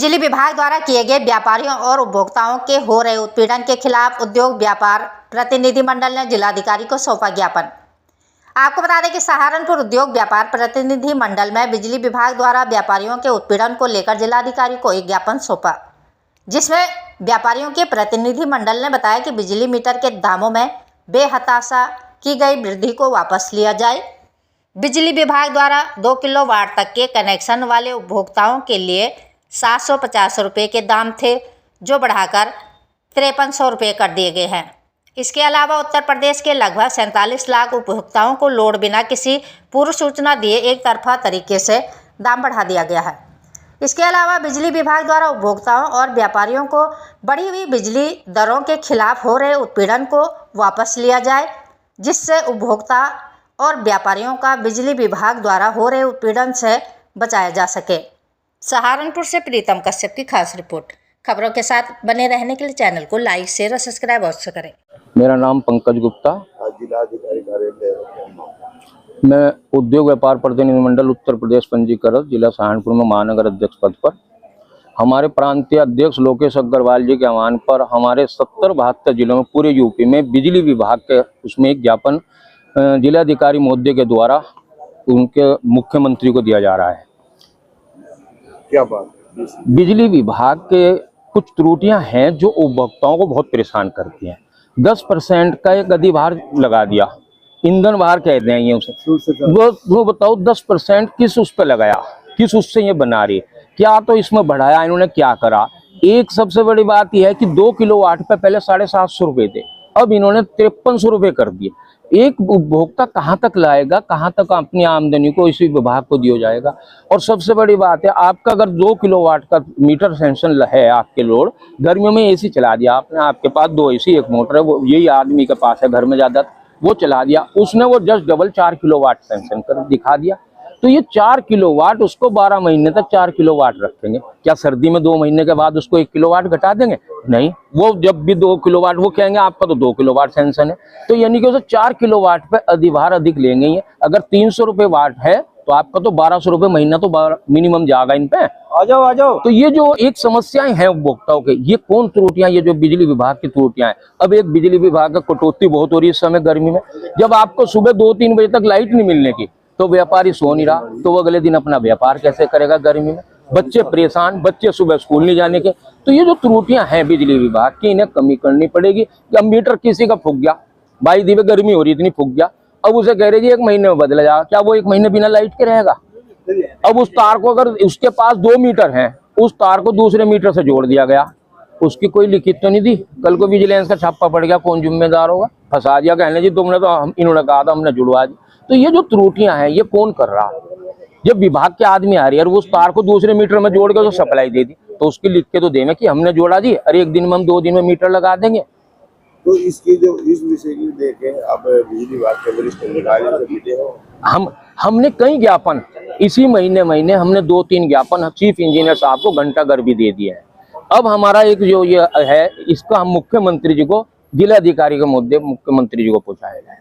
बिजली विभाग द्वारा किए गए व्यापारियों और उपभोक्ताओं के हो रहे उत्पीड़न के खिलाफ उद्योग व्यापार प्रतिनिधि मंडल ने जिलाधिकारी को सौंपा ज्ञापन। आपको बता दें कि सहारनपुर उद्योग व्यापार प्रतिनिधि मंडल में बिजली विभाग द्वारा व्यापारियों के उत्पीड़न को लेकर जिलाधिकारी को एक ज्ञापन सौंपा, जिसमें व्यापारियों के प्रतिनिधि मंडल ने बताया कि बिजली मीटर के दामों में बेहताशा की गई वृद्धि को वापस लिया जाए। बिजली विभाग द्वारा 2 किलोवाट तक के कनेक्शन वाले उपभोक्ताओं के लिए 750 रुपये के दाम थे, जो बढ़ाकर 5300 रुपये कर दिए गए हैं। इसके अलावा उत्तर प्रदेश के लगभग 47 लाख उपभोक्ताओं को लोड बिना किसी पूर्व सूचना दिए एक तरफा तरीके से दाम बढ़ा दिया गया है। इसके अलावा बिजली विभाग द्वारा उपभोक्ताओं और व्यापारियों को बढ़ी हुई बिजली दरों के खिलाफ हो रहे उत्पीड़न को वापस लिया जाए, जिससे उपभोक्ता और व्यापारियों का बिजली विभाग द्वारा हो रहे उत्पीड़न से बचाया जा सके। सहारनपुर से प्रीतम कश्यप की खास रिपोर्ट। खबरों के साथ बने रहने के लिए चैनल को लाइक, शेयर और सब्सक्राइब अवश्य करें। मेरा नाम पंकज गुप्ता, मैं उद्योग व्यापार प्रतिनिधि मंडल उत्तर प्रदेश पंजीकृत जिला सहारनपुर में महानगर अध्यक्ष पद पर। हमारे प्रांतीय अध्यक्ष लोकेश अग्रवाल जी के आह्वान पर हमारे 70-72 जिलों में पूरे यूपी में बिजली विभाग के उसमें एक ज्ञापन जिलाधिकारी महोदय के द्वारा उनके मुख्यमंत्री को दिया जा रहा है। क्या बात? बिजली विभाग के कुछ त्रुटियां हैं जो उपभोक्ताओं को बहुत परेशान करती हैं। 10% का एक अधिभार लगा दिया, ईंधन भार कहते हैं ये उसे। वो बताओ 10% किस उस पर लगाया, किस उससे ये बना रही है, क्या तो इसमें बढ़ाया इन्होंने, क्या करा। एक सबसे बड़ी बात यह है कि 2 किलोवाट पे पहले 750 रुपये थे, अब इन्होंने 5300 रुपये कर दिए। एक उपभोक्ता कहाँ तक लाएगा, कहाँ तक अपनी आमदनी को इसी विभाग को दिया जाएगा। और सबसे बड़ी बात है, आपका अगर 2 किलोवाट का मीटर सेंक्शन है, आपके लोड गर्मियों में एसी चला दिया आपने, आपके पास 2 एसी 1 मोटर है, वो यही आदमी के पास है घर में ज़्यादा, वो चला दिया उसने, वो जस्ट डबल 4 किलोवाट सेंक्शन कर दिखा दिया। तो ये 4 किलोवाट उसको 12 महीने तक 4 किलोवाट रखेंगे। क्या सर्दी में 2 महीने के बाद उसको 1 किलोवाट घटा देंगे? नहीं, वो जब भी 2 किलोवाट वो कहेंगे आपका तो 2 किलोवाट सेंक्शन है, तो यानी कि उसे 4 किलोवाट पे अधिभार अधिक लेंगे। ये अगर 300 रुपये वाट है तो आपका तो 1200 रुपये महीना तो मिनिमम जाएगा इन पे। आ जाओ। तो ये जो एक समस्याएं हैं उपभोक्ताओं के, ये कौन त्रुटियां, ये जो बिजली विभाग की त्रुटियां हैं। अब एक बिजली विभाग का कटौती बहुत हो रही है इस समय गर्मी में। जब आपको सुबह 2-3 बजे तक लाइट नहीं मिलने की तो व्यापारी सो नहीं रहा, तो वो अगले दिन अपना व्यापार कैसे करेगा गर्मी में। बच्चे परेशान, बच्चे सुबह स्कूल नहीं जाने के। तो ये जो त्रुटियां हैं बिजली विभाग की, इन्हें कमी करनी पड़ेगी। अब मीटर किसी का फूक गया, भाई दिवे गर्मी हो रही इतनी, फूक गया, अब उसे कह रहे जी 1 महीने में बदला जाएगा, क्या वो 1 महीने बिना लाइट के रहेगा? अब उस तार को, अगर उसके पास 2 मीटर हैं, उस तार को दूसरे मीटर से जोड़ दिया गया, उसकी कोई लिखित तो नहीं दी, कल को विजिलेंस का छापा पड़ गया, कौन जिम्मेदार होगा? फंसा दिया, कहने जी तुमने तो, इन्होंने कहा था हमने जुड़वा दी। तो ये जो त्रुटियां हैं ये कौन कर रहा है? जब विभाग के आदमी आ रही है और वो उस तार को दूसरे मीटर में जोड़ के तो सप्लाई दे दी, तो उसकी लिख के तो देवे कि हमने जोड़ा दी, अरे 1 दिन में हम 2 दिन में मीटर लगा देंगे। तो इसकी जो इस विषय की देखे आप बिजली विभाग के वरिष्ठ अधिकारियों से मिले हो? हमने कई ज्ञापन इसी महीने हमने 2-3 ज्ञापन चीफ इंजीनियर साहब को घंटाघर भी दे दिए हैं। अब हमारा एक जो ये है, इसका हम मुख्यमंत्री जी को, जिलाधिकारी के मुद्दे मुख्यमंत्री जी को पहुंचाया जाए।